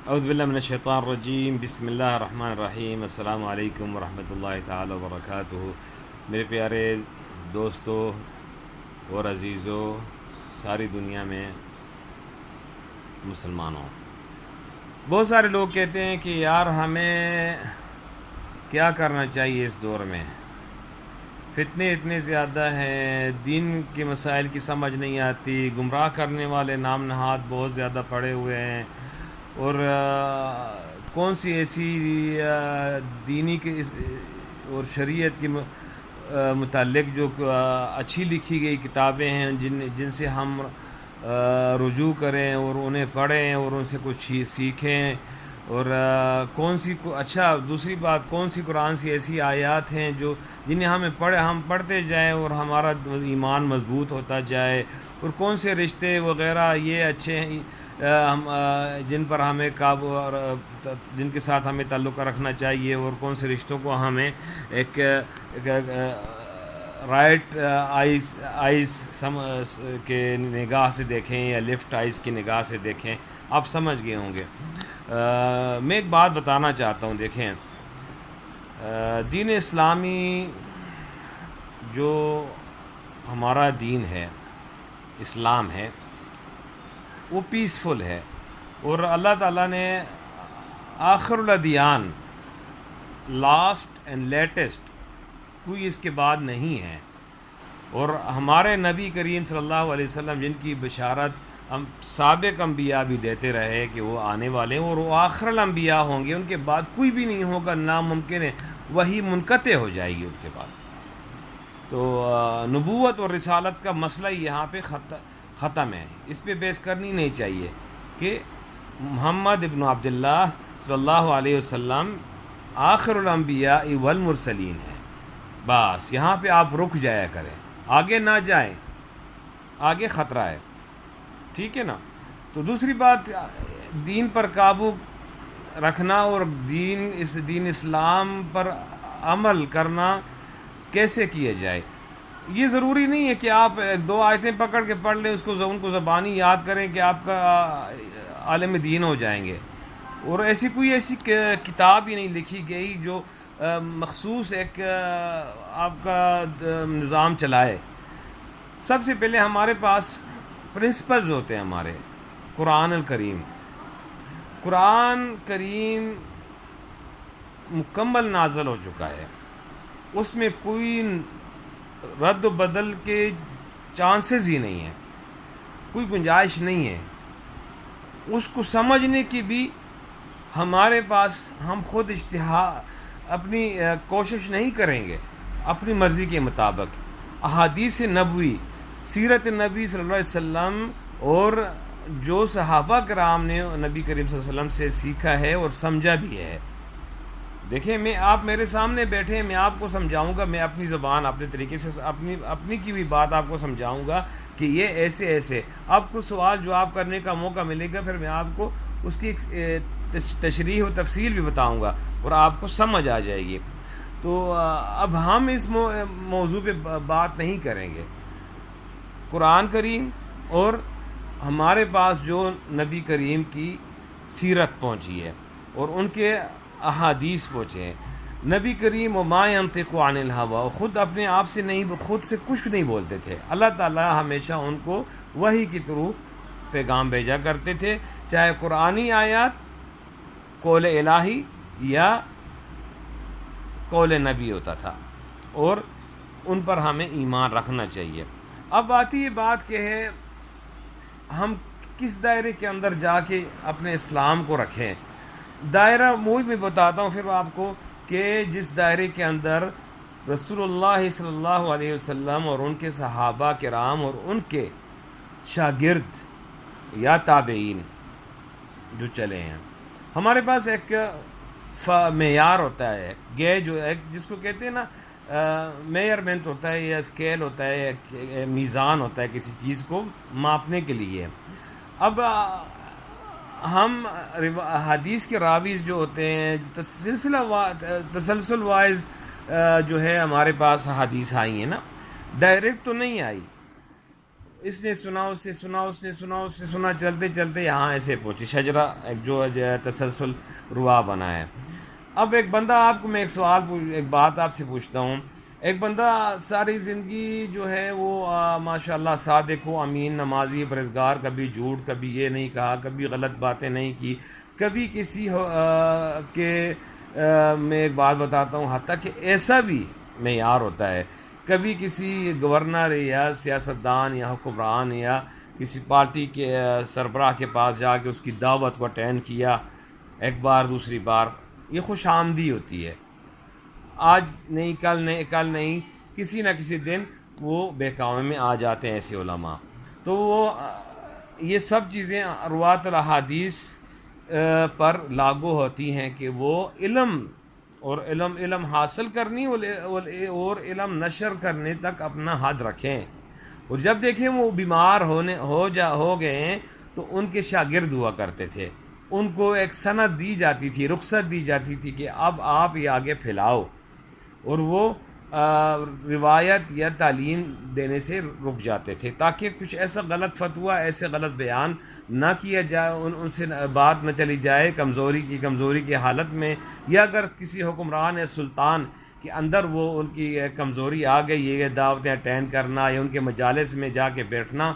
اعوذ باللہ من الشیطان الرجیم، بسم اللہ الرحمن الرحیم۔ السلام علیکم ورحمۃ اللہ تعالی وبرکاتہ۔ میرے پیارے دوستوں اور عزیزوں، ساری دنیا میں مسلمانوں، بہت سارے لوگ کہتے ہیں کہ یار ہمیں کیا کرنا چاہیے اس دور میں، فتنے اتنے زیادہ ہیں، دین کے مسائل کی سمجھ نہیں آتی، گمراہ کرنے والے نام نہاد بہت زیادہ پڑے ہوئے ہیں، اور کون سی ایسی دینی کے اور شریعت کے متعلق جو اچھی لکھی گئی کتابیں ہیں جن سے ہم رجوع کریں اور انہیں پڑھیں اور ان سے کچھ سیکھیں، اور کون سی اچھا دوسری بات، کون سی قرآن سی ایسی آیات ہیں جو جنہیں ہم پڑھتے جائیں اور ہمارا ایمان مضبوط ہوتا جائے، اور کون سے رشتے وغیرہ یہ اچھے ہیں ہم جن پر ہمیں قابو اور جن کے ساتھ ہمیں تعلق رکھنا چاہیے، اور کون سے رشتوں کو ہمیں ایک رائٹ آئیز کے نگاہ سے دیکھیں یا لیفٹ آئیز کی نگاہ سے دیکھیں۔ آپ سمجھ گئے ہوں گے۔ میں ایک بات بتانا چاہتا ہوں، دیکھیں، دین اسلامی جو ہمارا دین ہے، اسلام ہے، وہ پیسفل ہے، اور اللہ تعالیٰ نے آخر الادیان، لاسٹ اینڈ لیٹسٹ، کوئی اس کے بعد نہیں ہے، اور ہمارے نبی کریم صلی اللہ علیہ وسلم جن کی بشارت ہم سابق انبیاء بھی دیتے رہے کہ وہ آنے والے ہیں اور وہ آخر الانبیاء ہوں گے، ان کے بعد کوئی بھی نہیں ہوگا، ناممکن ہے، وہی منقطع ہو جائے گی ان کے بعد۔ تو نبوت اور رسالت کا مسئلہ یہاں پہ ختم ہے، اس پہ بحث کرنی نہیں چاہیے کہ محمد ابن عبداللہ صلی اللہ علیہ وسلم آخر الانبیاء والمرسلین ہیں، بس یہاں پہ آپ رک جایا کریں، آگے نہ جائیں، آگے خطرہ ہے، ٹھیک ہے نا۔ تو دوسری بات، دین پر قابو رکھنا اور دین اسلام پر عمل کرنا کیسے کیا جائے، یہ ضروری نہیں ہے کہ آپ دو آیتیں پکڑ کے پڑھ لیں، ان کو زبانی یاد کریں کہ آپ کا عالم دین ہو جائیں گے، اور کوئی ایسی کتاب ہی نہیں لکھی گئی جو مخصوص ایک آپ کا نظام چلائے۔ سب سے پہلے ہمارے پاس پرنسپلز ہوتے ہیں، ہمارے قرآن کریم مکمل نازل ہو چکا ہے، اس میں کوئی رد و بدل کے چانسز ہی نہیں ہیں، کوئی گنجائش نہیں ہے۔ اس کو سمجھنے کی بھی ہمارے پاس، ہم خود اپنی کوشش نہیں کریں گے اپنی مرضی کے مطابق۔ احادیث نبوی، سیرت نبی صلی اللہ علیہ وسلم، اور جو صحابہ کرام نے نبی کریم صلی اللہ علیہ وسلم سے سیکھا ہے اور سمجھا بھی ہے۔ دیکھیں، آپ میرے سامنے بیٹھے ہیں، میں آپ کو سمجھاؤں گا، میں اپنی زبان اپنے طریقے سے اپنی کی بھی بات آپ کو سمجھاؤں گا کہ یہ ایسے آپ کو سوال جواب کرنے کا موقع ملے گا، پھر میں آپ کو اس کی ایک تشریح و تفصیل بھی بتاؤں گا اور آپ کو سمجھ آ جائے گی۔ تو اب ہم اس موضوع پہ بات نہیں کریں گے۔ قرآن کریم اور ہمارے پاس جو نبی کریم کی سیرت پہنچی ہے اور ان کے احادیث پہنچے ہیں، نبی کریم وما ينطق عن الهوى، خود اپنے آپ سے خود سے کچھ نہیں بولتے تھے، اللہ تعالیٰ ہمیشہ ان کو وحی کی تھرو پیغام بھیجا کرتے تھے، چاہے قرآنی آیات، قول الہی یا قول نبی ہوتا تھا، اور ان پر ہمیں ایمان رکھنا چاہیے۔ اب آتی یہ بات کہ ہے ہم کس دائرے کے اندر جا کے اپنے اسلام کو رکھیں۔ دائرہ وہی میں بتاتا ہوں پھر آپ کو کہ جس دائرے کے اندر رسول اللہ صلی اللہ علیہ وسلم اور ان کے صحابہ کرام اور ان کے شاگرد یا تابعین جو چلے ہیں، ہمارے پاس ایک معیار ہوتا ہے، جس کو کہتے ہیں نا میئرمنٹ ہوتا ہے یا اسکیل ہوتا ہے، میزان ہوتا ہے کسی چیز کو ماپنے کے لیے۔ اب ہم حدیث کے راویز جو ہوتے ہیں، تسلسل وائز جو ہے ہمارے پاس حدیث آئی ہیں نا، ڈائریکٹ تو نہیں آئی، اس نے سنا، اس سے سنا، اس نے سنا، اس سے سنا، چلتے چلتے یہاں ایسے پہنچے شجرہ، ایک جو تسلسل روا بنا ہے۔ اب ایک بندہ، آپ کو میں ایک بات آپ سے پوچھتا ہوں، ایک بندہ ساری زندگی جو ہے وہ ماشاء اللہ صادق و امین، نمازی، پرہیزگار، کبھی جھوٹ، کبھی یہ نہیں کہا، کبھی غلط باتیں نہیں کی، کبھی کسی میں ایک بات بتاتا ہوں، حتیٰ کہ ایسا بھی معیار ہوتا ہے، کبھی کسی گورنر یا سیاستدان یا حکمران یا کسی پارٹی کے سربراہ کے پاس جا کے اس کی دعوت کو اٹینڈ کیا، ایک بار دوسری بار، یہ خوش آمدی ہوتی ہے، آج نہیں، کل نہیں، کسی نہ کسی دن وہ بہکاوے میں آ جاتے ہیں ایسے علماء۔ تو وہ یہ سب چیزیں روات الاحادیث پر لاگو ہوتی ہیں کہ وہ علم اور علم حاصل کرنی اور علم نشر کرنے تک اپنا حد رکھیں، اور جب دیکھیں وہ بیمار ہو گئے ہیں تو ان کے شاگرد ہوا کرتے تھے، ان کو ایک سند دی جاتی تھی، رخصت دی جاتی تھی کہ اب آپ یہ آگے پھیلاؤ، اور وہ روایت یا تعلیم دینے سے رک جاتے تھے تاکہ کچھ ایسا غلط فتویٰ، ایسے غلط بیان نہ کیا جائے، ان سے بات نہ چلی جائے کمزوری کی حالت میں، یا اگر کسی حکمران یا سلطان کے اندر وہ ان کی کمزوری آ گئی، یہ دعوتیں اٹینڈ کرنا یا ان کے مجالس میں جا کے بیٹھنا،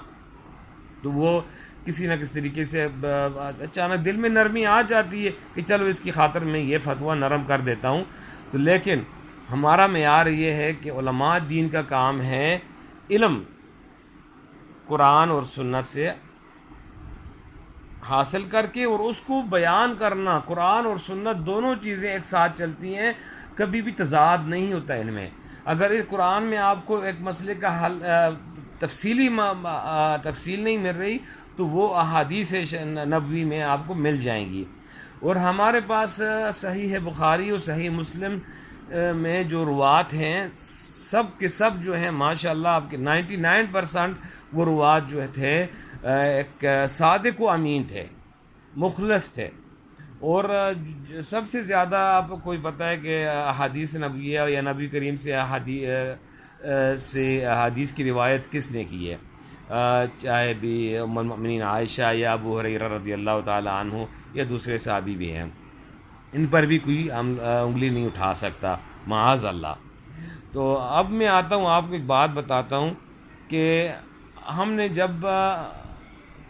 تو وہ کسی نہ کسی طریقے سے اچانک دل میں نرمی آ جاتی ہے کہ چلو اس کی خاطر میں یہ فتویٰ نرم کر دیتا ہوں۔ تو لیکن ہمارا معیار یہ ہے کہ علماء دین کا کام ہے علم قرآن اور سنت سے حاصل کر کے اور اس کو بیان کرنا۔ قرآن اور سنت دونوں چیزیں ایک ساتھ چلتی ہیں، کبھی بھی تضاد نہیں ہوتا ان میں۔ اگر اس قرآن میں آپ کو ایک مسئلے کا حل تفصیل نہیں مل رہی تو وہ احادیث نبوی میں آپ کو مل جائیں گی، اور ہمارے پاس صحیح بخاری اور صحیح مسلم میں جو روات ہیں، سب کے سب جو ہیں ماشاء اللہ آپ کے 99% وہ روات جو تھے ایک صادق و امین تھے، مخلص تھے، اور سب سے زیادہ آپ کو کوئی پتہ ہے کہ احادیث نبویہ یا نبی کریم سے احادیث کی روایت کس نے کی ہے، چاہے بھی ام المؤمنین عائشہ یا ابو ہریرہ رضی اللہ تعالی عنہ یا دوسرے صحابی بھی ہیں، ان پر بھی کوئی انگلی نہیں اٹھا سکتا معاذ اللہ۔ تو اب میں آتا ہوں، آپ کو ایک بات بتاتا ہوں کہ ہم نے جب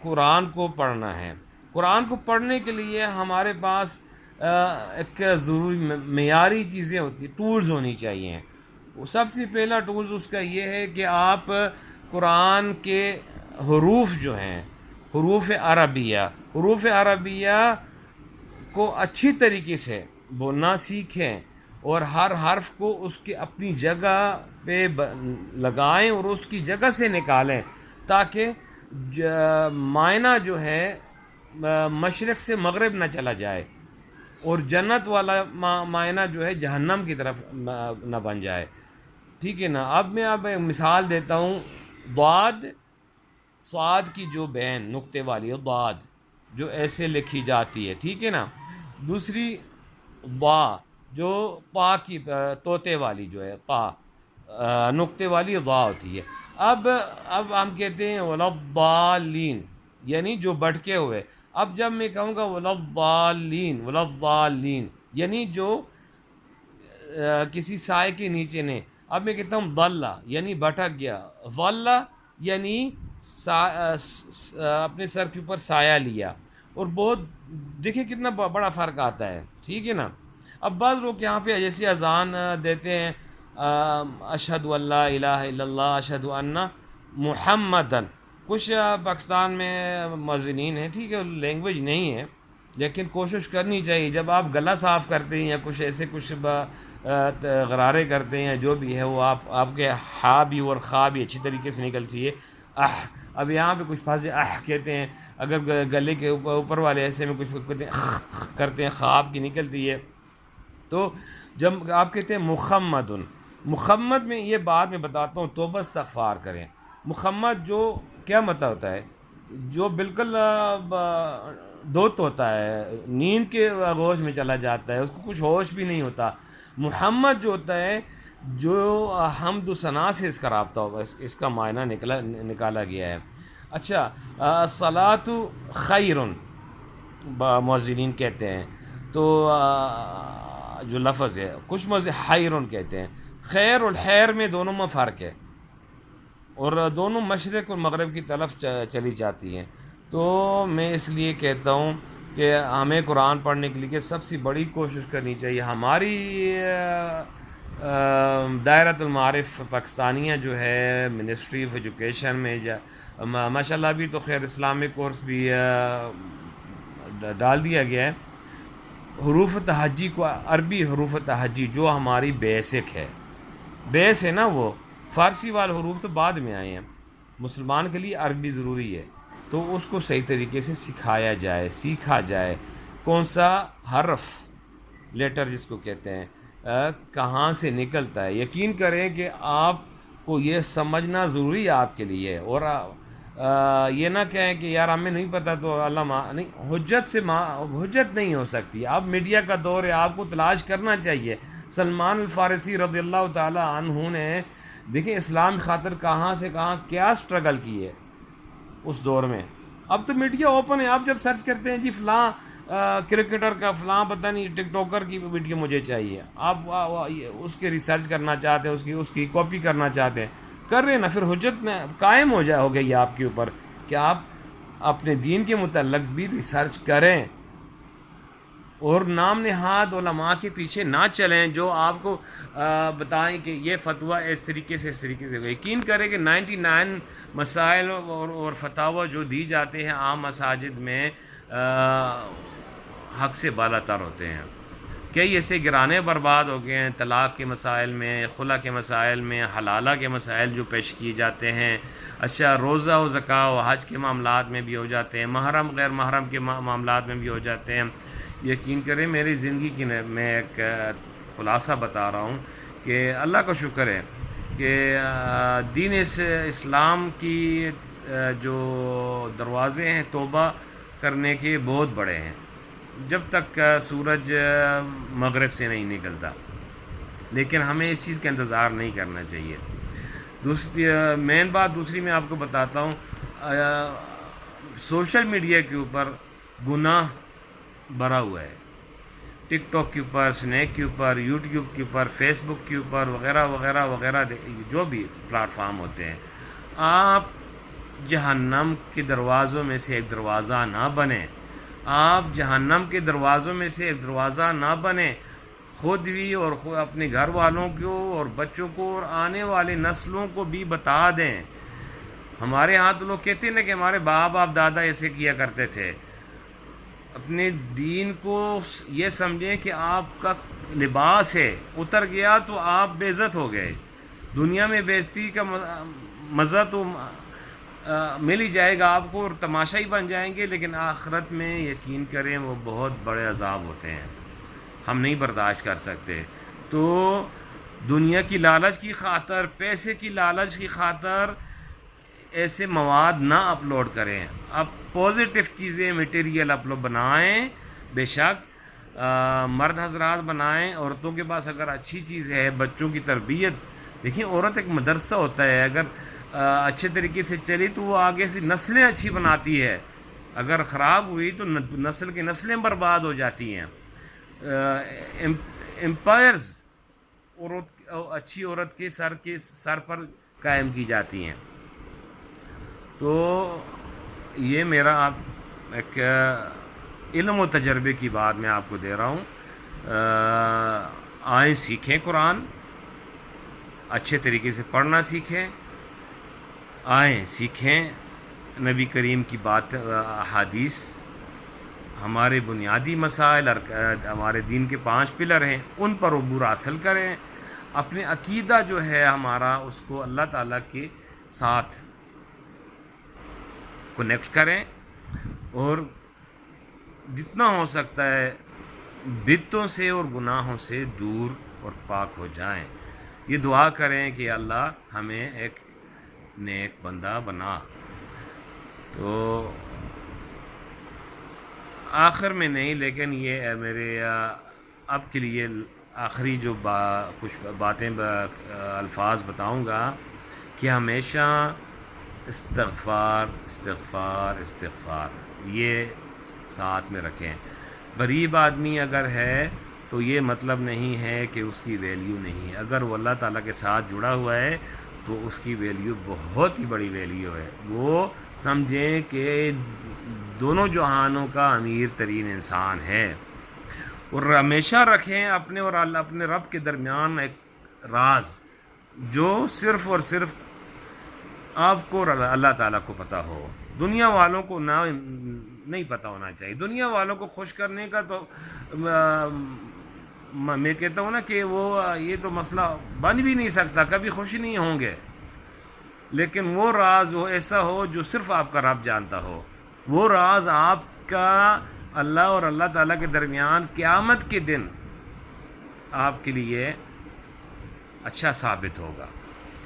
قرآن کو پڑھنا ہے، قرآن کو پڑھنے کے لیے ہمارے پاس ایک ضروری معیاری چیزیں ہوتی، ٹولز ہونی چاہیے۔ وہ سب سے پہلا ٹولز اس کا یہ ہے کہ آپ قرآن کے حروف جو ہیں، حروف عربیہ کو اچھی طریقے سے بولنا سیکھیں، اور ہر حرف کو اس کے اپنی جگہ پہ لگائیں اور اس کی جگہ سے نکالیں، تاکہ معنی جو ہے مشرق سے مغرب نہ چلا جائے، اور جنت والا معنی جو ہے جہنم کی طرف نہ بن جائے، ٹھیک ہے نا۔ اب میں ایک مثال دیتا ہوں، صاد کی جو بین نقطے والی ہے، ضاد جو ایسے لکھی جاتی ہے، ٹھیک ہے نا۔ دوسری وا جو پا کی طوطے والی جو ہے، پا نقطے والی وا ہوتی ہے۔ اب ہم کہتے ہیں ولضالین، یعنی جو بٹکے ہوئے۔ اب جب میں کہوں گا ولضالین یعنی جو کسی سائے کے نیچے نے، اب میں کہتا ہوں ضلع یعنی بھٹک گیا، ضلع یعنی اپنے سر کے اوپر سایہ لیا، اور بہت دیکھیں کتنا بڑا فرق آتا ہے، ٹھیک ہے نا۔ اب بعض لوگ یہاں پہ جیسے اذان دیتے ہیں، اشہد ان لا الہ الا اللہ اشہد ان محمدن، کچھ پاکستان میں مؤذنین ہیں، ٹھیک ہے لینگویج نہیں ہے لیکن کوشش کرنی چاہیے، جب آپ گلا صاف کرتے ہیں یا کچھ غرارے کرتے ہیں جو بھی ہے، وہ آپ کے ہا بھی اور خا بھی اچھی طریقے سے نکلتی ہے۔ اب یہاں پہ کچھ پھنسے کہتے ہیں، اگر گلے کے اوپر والے ایسے میں کچھ کرتے ہیں، خواب کی نکلتی ہے۔ تو جب آپ کہتے ہیں محمد میں یہ بات میں بتاتا ہوں، توبہ استغفار کریں۔ محمد جو کیا مطلب ہوتا ہے، جو بالکل دھوت ہوتا ہے، نیند کے آغوش میں چلا جاتا ہے، اس کو کچھ ہوش بھی نہیں ہوتا۔ محمد جو ہوتا ہے جو حمد و ثنا سے اس کا رابطہ ہوگا، اس کا معنی نکالا گیا ہے۔ اچھا، الصلاۃ خیر مؤذنین کہتے ہیں، تو جو لفظ ہے کچھ خیرن کہتے ہیں، خیر اور حیر میں دونوں میں فرق ہے، اور دونوں مشرق اور مغرب کی طرف چلی جاتی ہیں۔ تو میں اس لیے کہتا ہوں کہ ہمیں قرآن پڑھنے کے لیے سب سے بڑی کوشش کرنی چاہیے۔ ہماری دائرۃ المعارف پاکستانیہ جو ہے منسٹری آف ایجوکیشن میں ماشاء اللہ ابھی تو خیر اسلامک کورس بھی ڈال دیا گیا ہے، حروف تہجی کو، عربی حروف تہجی جو ہماری بیس ہے نا، وہ فارسی والے حروف تو بعد میں آئے ہیں، مسلمان کے لیے عربی ضروری ہے، تو اس کو صحیح طریقے سے سکھایا جائے، سیکھا جائے، کون سا حرف، لیٹر جس کو کہتے ہیں، کہاں سے نکلتا ہے۔ یقین کریں کہ آپ کو یہ سمجھنا ضروری ہے آپ کے لیے، اور یہ نہ کہیں کہ یار ہمیں نہیں پتہ تو اللہ نہیں، حجت نہیں ہو سکتی۔ اب میڈیا کا دور ہے، آپ کو تلاش کرنا چاہیے۔ سلمان الفارسی رضی اللہ تعالی عنہ نے دیکھیں اسلام خاطر کہاں سے کہاں کیا سٹرگل کی ہے اس دور میں۔ اب تو میڈیا اوپن ہے، آپ جب سرچ کرتے ہیں جی فلاں کرکٹر کا، فلاں پتہ نہیں ٹک ٹاکر کی ویڈیو مجھے چاہیے، آپ اس کے ریسرچ کرنا چاہتے ہیں، اس کی کاپی کرنا چاہتے ہیں، کر رہے ہیں نا، پھر حجت میں قائم ہو گئی آپ کے اوپر کہ آپ اپنے دین کے متعلق بھی ریسرچ کریں، اور نام نہاد علماء کے پیچھے نہ چلیں جو آپ کو بتائیں کہ یہ فتویٰ اس طریقے سے یقین کریں کہ 99 مسائل اور فتاوی جو دی جاتے ہیں عام مساجد میں حق سے بالا تر ہوتے ہیں۔ کئی ایسے گرانے برباد ہو گئے ہیں طلاق کے مسائل میں، خلا کے مسائل میں، حلالہ کے مسائل جو پیش کیے جاتے ہیں، اچھا روزہ و زکوٰۃ و حج کے معاملات میں بھی ہو جاتے ہیں، محرم غیر محرم کے معاملات میں بھی ہو جاتے ہیں۔ یقین کریں میری زندگی کی میں ایک خلاصہ بتا رہا ہوں کہ اللہ کا شکر ہے کہ دین اسلام کی جو دروازے ہیں توبہ کرنے کے بہت بڑے ہیں، جب تک سورج مغرب سے نہیں نکلتا، لیکن ہمیں اس چیز کا انتظار نہیں کرنا چاہیے۔ دوسری مین بات دوسری میں آپ کو بتاتا ہوں، سوشل میڈیا کے اوپر گناہ بھرا ہوا ہے، ٹک ٹاک کے اوپر، اسنیک کے اوپر، یوٹیوب کے اوپر، فیس بک کے اوپر، وغیرہ وغیرہ وغیرہ جو بھی پلیٹ فارم ہوتے ہیں۔ آپ جہنم کے دروازوں میں سے ایک دروازہ نہ بنیں، آپ جہنم کے دروازوں میں سے ایک دروازہ نہ بنیں، خود بھی اور اپنے گھر والوں کو اور بچوں کو اور آنے والے نسلوں کو بھی بتا دیں۔ ہمارے ہاں تو لوگ کہتے ہیں نا کہ ہمارے باپ دادا ایسے کیا کرتے تھے۔ اپنے دین کو یہ سمجھیں کہ آپ کا لباس ہے، اتر گیا تو آپ بے عزت ہو گئے، دنیا میں بے عزتی کا مزہ تو مل ہی جائے گا آپ کو اور تماشا ہی بن جائیں گے، لیکن آخرت میں یقین کریں وہ بہت بڑے عذاب ہوتے ہیں، ہم نہیں برداشت کر سکتے۔ تو دنیا کی لالچ کی خاطر، پیسے کی لالچ کی خاطر ایسے مواد نہ اپلوڈ کریں۔ اب پازیٹیو چیزیں میٹیریل اپلوڈ بنائیں، بے شک مرد حضرات بنائیں، عورتوں کے پاس اگر اچھی چیز ہے، بچوں کی تربیت، دیکھیں عورت ایک مدرسہ ہوتا ہے، اگر اچھے طریقے سے چلی تو وہ آگے سے نسلیں اچھی بناتی ہے، اگر خراب ہوئی تو نسل کی نسلیں برباد ہو جاتی ہیں۔ امپائرز اچھی عورت کے سر پر قائم کی جاتی ہیں۔ تو یہ میرا آپ ایک علم و تجربے کی بات میں آپ کو دے رہا ہوں۔ آئیں سیکھیں قرآن، اچھے طریقے سے پڑھنا سیکھیں، آئیں سیکھیں نبی کریم کی بات، احادیث، ہمارے بنیادی مسائل، ہمارے دین کے 5 پلر ہیں، ان پر عبور حاصل کریں، اپنے عقیدہ جو ہے ہمارا اس کو اللہ تعالیٰ کے ساتھ کنیکٹ کریں، اور جتنا ہو سکتا ہے بدعتوں سے اور گناہوں سے دور اور پاک ہو جائیں۔ یہ دعا کریں کہ اللہ ہمیں ایک نیک بندہ بنا۔ تو آخر میں نہیں، لیکن یہ میرے اب کے لیے آخری جو کچھ باتیں الفاظ بتاؤں گا کہ ہمیشہ استغفار استغفار استغفار یہ ساتھ میں رکھیں. غریب آدمی اگر ہے تو یہ مطلب نہیں ہے کہ اس کی ویلیو نہیں ہے. اگر وہ اللہ تعالیٰ کے ساتھ جڑا ہوا ہے تو اس کی ویلیو بہت ہی بڑی ویلیو ہے. وہ سمجھیں کہ دونوں جہانوں کا امیر ترین انسان ہے. اور ہمیشہ رکھیں اپنے اور اپنے رب کے درمیان ایک راز جو صرف اور صرف آپ کو اور اللہ تعالیٰ کو پتہ ہو. دنیا والوں کو نہیں پتہ ہونا چاہیے. دنیا والوں کو خوش کرنے کا تو میں کہتا ہوں نا کہ وہ یہ تو مسئلہ بن بھی نہیں سکتا, کبھی خوش نہیں ہوں گے. لیکن وہ راز وہ ایسا ہو جو صرف آپ کا رب جانتا ہو, وہ راز آپ کا اللہ اور اللہ تعالیٰ کے درمیان قیامت کے دن آپ کے لیے اچھا ثابت ہوگا,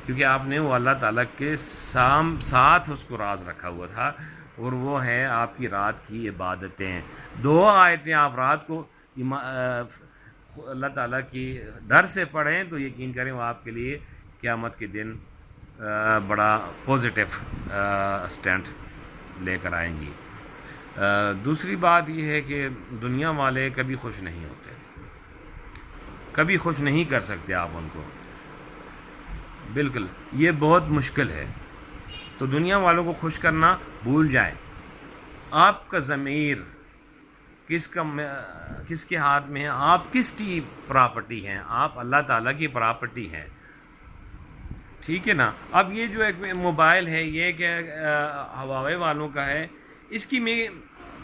کیونکہ آپ نے وہ اللہ تعالیٰ کے ساتھ اس کو راز رکھا ہوا تھا. اور وہ ہے آپ کی رات کی عبادتیں. 2 آیتیں آپ رات کو اللہ تعالیٰ کی ڈر سے پڑھیں تو یقین کریں وہ آپ کے لیے قیامت کے دن بڑا پازیٹیو اسٹینڈ لے کر آئیں گی. دوسری بات یہ ہے کہ دنیا والے کبھی خوش نہیں ہوتے, کبھی خوش نہیں کر سکتے آپ ان کو, بالکل یہ بہت مشکل ہے. تو دنیا والوں کو خوش کرنا بھول جائیں. آپ کا ضمیر کس کے ہاتھ میں ہے, آپ کس کی پراپرٹی ہیں؟ آپ اللہ تعالیٰ کی پراپرٹی ہیں, ٹھیک ہے نا. اب یہ جو ایک موبائل ہے یہ کہ ہواوے والوں کا ہے, اس کی میں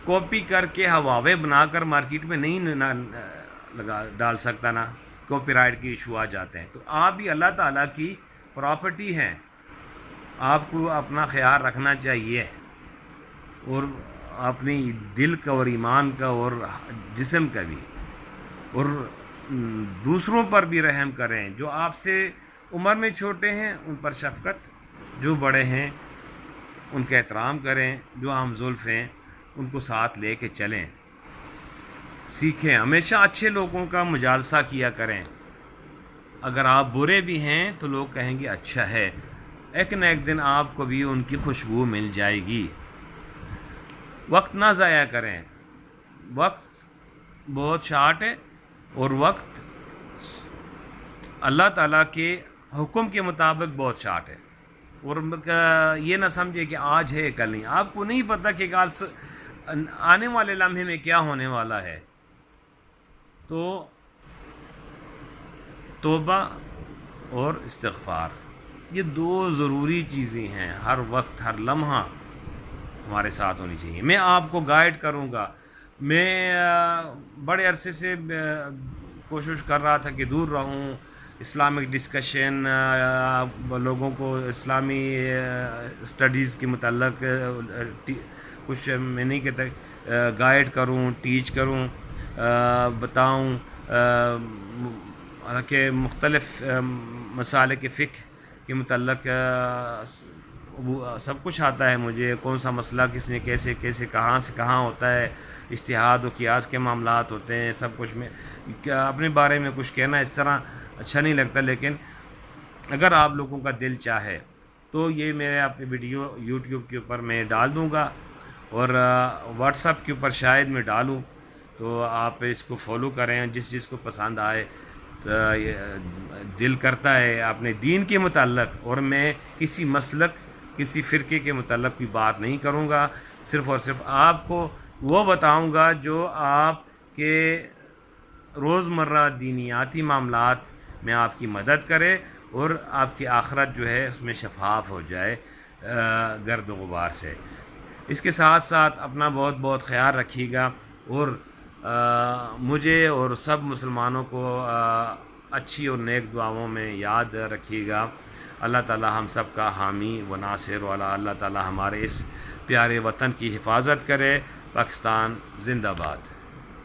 کاپی کر کے ہواوے بنا کر مارکیٹ میں نہیں ڈال سکتا نا, کاپی رائٹ کی ایشو آ جاتے ہیں. تو آپ بھی اللہ تعالیٰ کی پراپرٹی ہیں, آپ کو اپنا خیال رکھنا چاہیے اور اپنی دل کا اور ایمان کا اور جسم کا بھی, اور دوسروں پر بھی رحم کریں. جو آپ سے عمر میں چھوٹے ہیں ان پر شفقت, جو بڑے ہیں ان کا احترام کریں, جو ہم زلف ہیں ان کو ساتھ لے کے چلیں, سیکھیں. ہمیشہ اچھے لوگوں کا مجالسہ کیا کریں. اگر آپ برے بھی ہیں تو لوگ کہیں گے اچھا ہے, ایک نہ ایک دن آپ کو بھی ان کی خوشبو مل جائے گی. وقت نہ ضائع کریں, وقت بہت شارٹ ہے اور وقت اللہ تعالیٰ کے حکم کے مطابق بہت شارٹ ہے. اور یہ نہ سمجھے کہ آج ہے کل نہیں. آپ کو نہیں پتہ کہ آنے والے لمحے میں کیا ہونے والا ہے. تو توبہ اور استغفار یہ 2 ضروری چیزیں ہیں, ہر وقت ہر لمحہ ہمارے ساتھ ہونی چاہیے. میں آپ کو گائیڈ کروں گا. میں بڑے عرصے سے کوشش کر رہا تھا کہ دور رہوں, اسلامک ڈسکشن, لوگوں کو اسلامی اسٹڈیز کے متعلق کچھ میں نہیں کہتا گائیڈ کروں, ٹیچ کروں, بتاؤں, کہ مختلف مسالک فقہ کے متعلق سب کچھ آتا ہے مجھے, کون سا مسئلہ کس نے کیسے کہاں سے کہاں ہوتا ہے, اجتہاد و قیاس کے معاملات ہوتے ہیں, سب کچھ. میں اپنے بارے میں کچھ کہنا اس طرح اچھا نہیں لگتا, لیکن اگر آپ لوگوں کا دل چاہے تو یہ میرے اپنی ویڈیو یوٹیوب کے اوپر میں ڈال دوں گا, اور واٹس ایپ کے اوپر شاید میں ڈالوں, تو آپ اس کو فالو کریں. جس کو پسند آئے, دل کرتا ہے اپنے دین کے متعلق, اور میں کسی مسلک کسی فرقے کے متعلق کوئی بات نہیں کروں گا, صرف اور صرف آپ کو وہ بتاؤں گا جو آپ کے روزمرہ دینیاتی معاملات میں آپ کی مدد کرے اور آپ کی آخرت جو ہے اس میں شفاف ہو جائے گرد و غبار سے. اس کے ساتھ ساتھ اپنا بہت بہت خیال رکھیے گا, اور مجھے اور سب مسلمانوں کو اچھی اور نیک دعاؤں میں یاد رکھیے گا. اللہ تعالی ہم سب کا حامی و ناصر والا. اللہ تعالی ہمارے اس پیارے وطن کی حفاظت کرے. پاکستان زندہ باد.